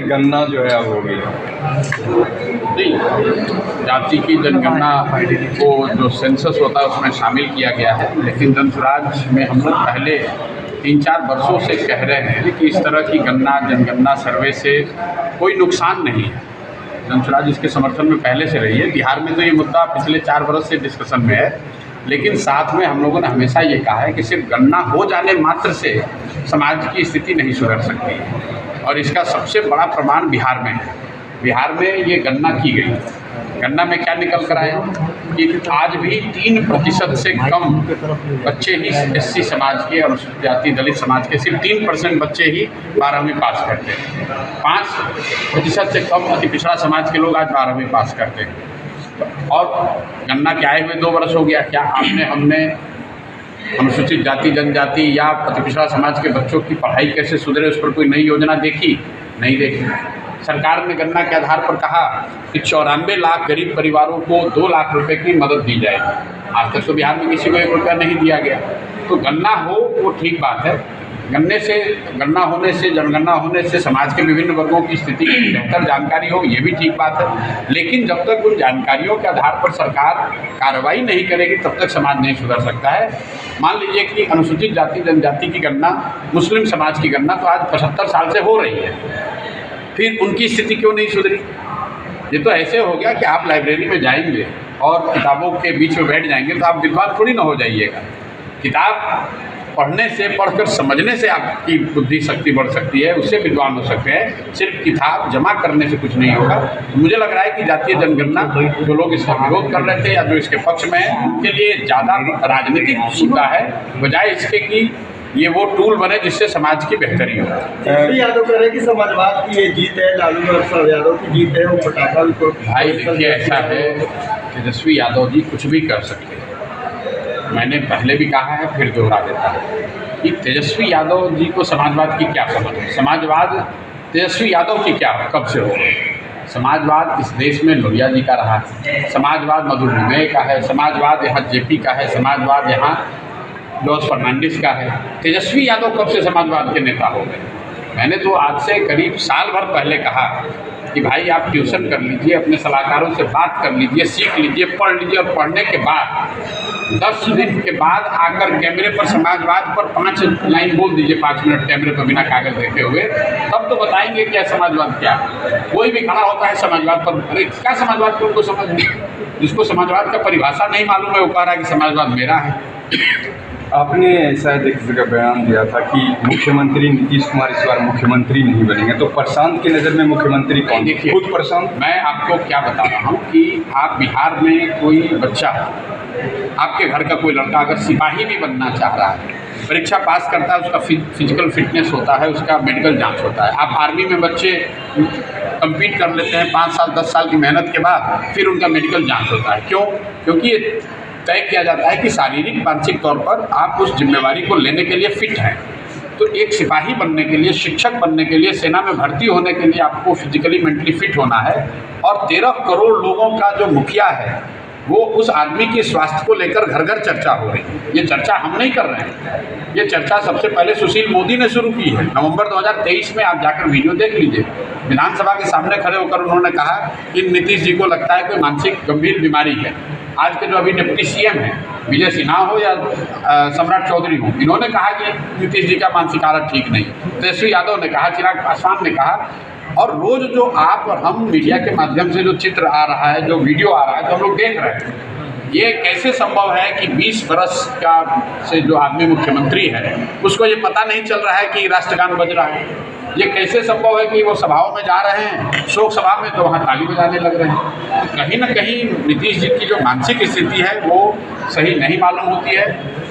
गणना जो है अब हो गई नहीं, जाति की जनगणना को जो सेंसस होता है उसमें शामिल किया गया है, लेकिन जनसुराज में हम लोग पहले 3-4 वर्षों से कह रहे हैं कि इस तरह की गणना जनगणना सर्वे से कोई नुकसान नहीं है। जनसुराज इसके समर्थन में पहले से रही है। बिहार में तो ये मुद्दा पिछले 4 वर्ष से डिस्कशन में है, लेकिन साथ में हम लोगों ने हमेशा ये कहा है कि सिर्फ गणना हो जाने मात्र से समाज की स्थिति नहीं सुधर सकती है, और इसका सबसे बड़ा प्रमाण बिहार में है। बिहार में ये गणना की गई, गणना में क्या निकल कर आया कि आज भी 3% से कम बच्चे ही एससी समाज के, अनुसूचित जाति दलित समाज के सिर्फ 3% बच्चे ही 12वीं पास करते हैं। 5% से कम अति पिछड़ा समाज के लोग आज 12वीं पास करते हैं। और गणना के आए हुए 2 वर्ष हो गया, क्या हमने अनुसूचित जाति जनजाति या अति पिछड़ा समाज के बच्चों की पढ़ाई कैसे सुधरे उस पर कोई नई योजना देखी? नहीं देखी। सरकार ने गणना के आधार पर कहा कि 94 लाख गरीब परिवारों को 2 लाख रुपए की मदद दी जाएगी। आज तक तो बिहार में किसी को 1 रुपया नहीं दिया गया। तो गणना हो वो ठीक बात है, गणना होने से जनगणना होने से समाज के विभिन्न वर्गों की स्थिति की बेहतर जानकारी हो, ये भी ठीक बात है। लेकिन जब तक उन जानकारियों के आधार पर सरकार कार्रवाई नहीं करेगी तब तक समाज नहीं सुधर सकता है। मान लीजिए कि अनुसूचित जाति जनजाति की गणना, मुस्लिम समाज की गणना तो आज 75 साल से हो रही है, फिर उनकी स्थिति क्यों नहीं सुधरी? ये तो ऐसे हो गया कि आप लाइब्रेरी में जाएंगे और किताबों के बीच में बैठ जाएंगे तो आप विद्वान थोड़ी ना हो जाइएगा। किताब पढ़ने से, पढ़कर समझने से आपकी बुद्धि शक्ति बढ़ सकती है, उससे विद्वान हो सकते हैं। सिर्फ किताब जमा करने से कुछ नहीं होगा। मुझे लग रहा है कि जातीय जनगणना जो लोग इसका विरोध कर रहे थे या जो इसके पक्ष में है, उनके लिए ज़्यादा राजनीतिक मुद्दा है, बजाय इसके कि ये वो टूल बने जिससे समाज की बेहतरी हो। तेजस्वी यादव कह रहे हैं कि समाजवाद की ये जीत है, लालू प्रसाद यादव की जीत है, वो पटाखा भी। भाई देखिए, ऐसा है, तेजस्वी यादव जी कुछ भी कर सकते हैं। मैंने पहले भी कहा है, फिर दोहरा देता हूँ कि तेजस्वी यादव जी को समाजवाद की क्या समझ है। समाजवाद तेजस्वी यादव की क्या कब से हो गई? समाजवाद इस देश में लोहिया जी का रहा है, समाजवाद मधुमेह का है, समाजवाद यहाँ जेपी का है, समाजवाद यहाँ जॉर्ज फर्नांडिस का है। तेजस्वी यादव कब से समाजवाद के नेता हो गए? मैंने तो आज से करीब साल भर पहले कहा कि भाई आप ट्यूशन कर लीजिए, अपने सलाहकारों से बात कर लीजिए, सीख लीजिए, पढ़ लीजिए, और पढ़ने के बाद 10 दिन के बाद आकर कैमरे पर समाजवाद पर 5 लाइन बोल दीजिए, 5 मिनट कैमरे पर बिना कागज देखे हुए, तब तो बताएंगे क्या समाजवाद क्या है। कोई भी खड़ा होता है समाजवाद पर, अरे क्या समाजवाद को उनको समझ नहीं। जिसको समाजवाद का परिभाषा नहीं मालूम है वो कह रहा है कि समाजवाद मेरा है। आपने शायद एक जगह बयान दिया था कि मुख्यमंत्री नीतीश कुमार इस बार मुख्यमंत्री नहीं बनेंगे, तो प्रशांत की नज़र में मुख्यमंत्री कौन? देखिए, खुद प्रशांत। मैं आपको क्या बता रहा हूँ कि आप बिहार में कोई बच्चा, आपके घर का कोई लड़का अगर सिपाही भी बनना चाह रहा है, परीक्षा पास करता है, उसका फिजिकल फिटनेस होता है, उसका मेडिकल जांच होता है। आप आर्मी में बच्चे कम्पीट कर लेते हैं 5 साल 10 साल की मेहनत के बाद, फिर उनका मेडिकल जांच होता है। क्यों? क्योंकि ये तय किया जाता है कि शारीरिक मानसिक तौर पर आप उस जिम्मेवारी को लेने के लिए फिट हैं। तो एक सिपाही बनने के लिए, शिक्षक बनने के लिए, सेना में भर्ती होने के लिए आपको फिजिकली मेंटली फिट होना है। और 13 करोड़ लोगों का जो मुखिया है वो उस आदमी के स्वास्थ्य को लेकर घर घर चर्चा हो रही है। ये चर्चा हम नहीं कर रहे हैं, ये चर्चा सबसे पहले सुशील मोदी ने शुरू की है। नवंबर 2023 में आप जाकर वीडियो देख लीजिए, विधानसभा के सामने खड़े होकर उन्होंने कहा कि नीतीश जी को लगता है कोई मानसिक गंभीर बीमारी है। आज के जो अभी डिप्टी सीएम हैं, विजय सिन्हा हो या सम्राट चौधरी हो, इन्होंने कहा कि नीतीश जी का मानसिक हालत ठीक नहीं। तेजस्वी यादव ने कहा, चिराग पासवान ने कहा, और रोज़ जो आप और हम मीडिया के माध्यम से जो चित्र आ रहा है, जो वीडियो आ रहा है, तो हम लोग देख रहे हैं। ये कैसे संभव है कि 20 वर्ष का से जो आदमी मुख्यमंत्री है उसको ये पता नहीं चल रहा है कि राष्ट्रगान बज रहा है? ये कैसे संभव है कि वो सभाओं में जा रहे हैं, शोक सभा में, तो वहाँ ताली बजाने लग रहे हैं? तो कहीं ना कहीं नीतीश जी की जो मानसिक स्थिति है वो सही नहीं मालूम होती है।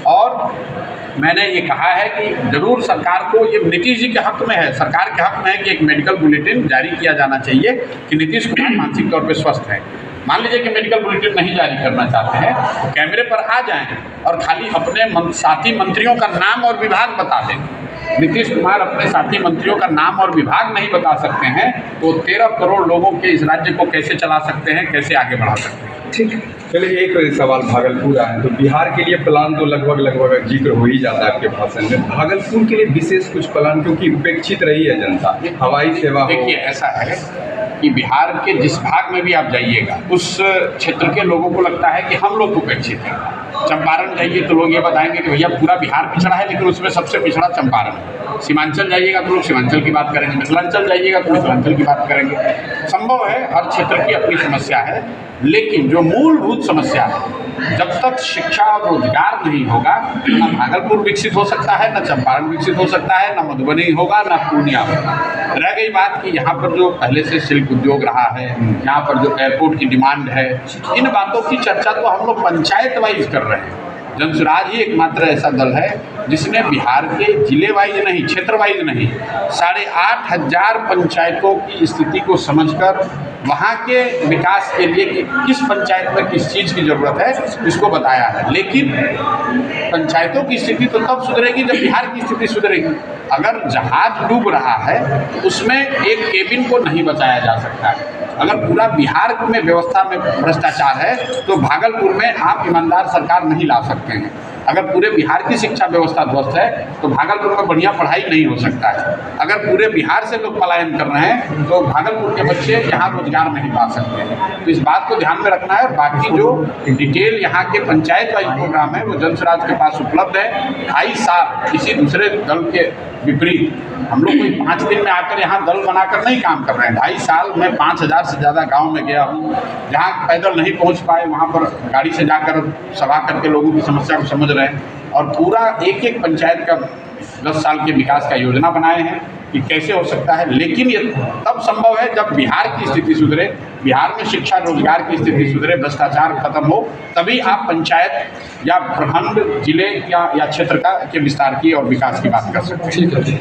और मैंने ये कहा है कि जरूर सरकार को, ये नीतीश जी के हक में है, सरकार के हक में है कि एक मेडिकल बुलेटिन जारी किया जाना चाहिए कि नीतीश कुमार मानसिक तौर पे स्वस्थ है। मान लीजिए कि मेडिकल बुलेटिन नहीं जारी करना चाहते हैं तो कैमरे पर आ जाएं और खाली अपने साथी मंत्रियों का नाम और विभाग बता दें। नीतीश कुमार अपने साथी मंत्रियों का नाम और विभाग नहीं बता सकते हैं तो 13 करोड़ लोगों के इस राज्य को कैसे चला सकते हैं, कैसे आगे बढ़ा सकते हैं? ठीक है, चलिए एक सवाल भागलपुर आए तो बिहार के लिए प्लान तो लगभग जिक्र हो ही जाता है आपके भाषण में। भागलपुर के लिए विशेष कुछ प्लान, क्योंकि उपेक्षित रही है जनता, हवाई सेवा हो। देखिए, ऐसा है कि बिहार के जिस भाग में भी आप जाइएगा उस क्षेत्र के लोगों को लगता है कि हम लोग उपेक्षित हैं। चंपारण जाइए तो लोग ये बताएंगे कि भैया पूरा बिहार पिछड़ा है, लेकिन उसमें सबसे पिछड़ा चंपारण है। सीमांचल जाइएगा तो लोग सीमांचल की बात करेंगे, मिथिलांचल जाइएगा तो मिथिलांचल की बात करेंगे। संभव है, हर क्षेत्र की अपनी समस्या है, लेकिन जो मूलभूत समस्या है, जब तक शिक्षा और रोजगार नहीं होगा न भागलपुर विकसित हो सकता है, न चंपारण विकसित हो सकता है, न मधुबनी होगा, न पूर्णिया होगा। रह गई बात कि यहाँ पर जो पहले से शिल्प उद्योग रहा है, यहाँ पर जो एयरपोर्ट की डिमांड है, इन बातों की चर्चा तो हम लोग पंचायत वाइज कर रहे हैं। जनसुराज ही एकमात्र ऐसा दल है जिसने बिहार के जिले वाइज नहीं, क्षेत्र वाइज नहीं, 8,500 पंचायतों की स्थिति को समझकर वहाँ के विकास के लिए कि किस पंचायत में किस चीज़ की ज़रूरत है इसको बताया है। लेकिन पंचायतों की स्थिति तो तब सुधरेगी जब बिहार की स्थिति सुधरेगी। अगर जहाज डूब रहा है उसमें एक केबिन को नहीं बचाया जा सकता है। अगर पूरा बिहार में व्यवस्था में भ्रष्टाचार है तो भागलपुर में आप ईमानदार सरकार नहीं ला सकते हैं। अगर पूरे बिहार की शिक्षा व्यवस्था ध्वस्त है तो भागलपुर में बढ़िया पढ़ाई नहीं हो सकता है। अगर पूरे बिहार से लोग पलायन कर रहे हैं तो भागलपुर के बच्चे यहाँ रोजगार नहीं पा सकते हैं। तो इस बात को ध्यान में रखना है। और बाकी जो डिटेल यहाँ के पंचायत वाइज प्रोग्राम है वो जनसुराज के पास उपलब्ध है। 2.5 साल किसी दूसरे दल के विपरीत हम लोग कोई 5 दिन में आकर यहाँ दल बनाकर नहीं काम कर रहे हैं। 2.5 साल में 5,000 से ज़्यादा गांव में गया हूँ। जहाँ पैदल नहीं पहुँच पाए वहाँ पर गाड़ी से जाकर सभा करके लोगों की समस्या को समझ रहे हैं और पूरा एक पंचायत का 10 साल के विकास का योजना बनाए हैं कि कैसे हो सकता है। लेकिन ये तब संभव है जब बिहार की स्थिति सुधरे, बिहार में शिक्षा रोजगार की स्थिति सुधरे, भ्रष्टाचार खत्म हो, तभी आप पंचायत या प्रखंड, जिले या क्षेत्र के विस्तार की और विकास की बात कर सकते हैं।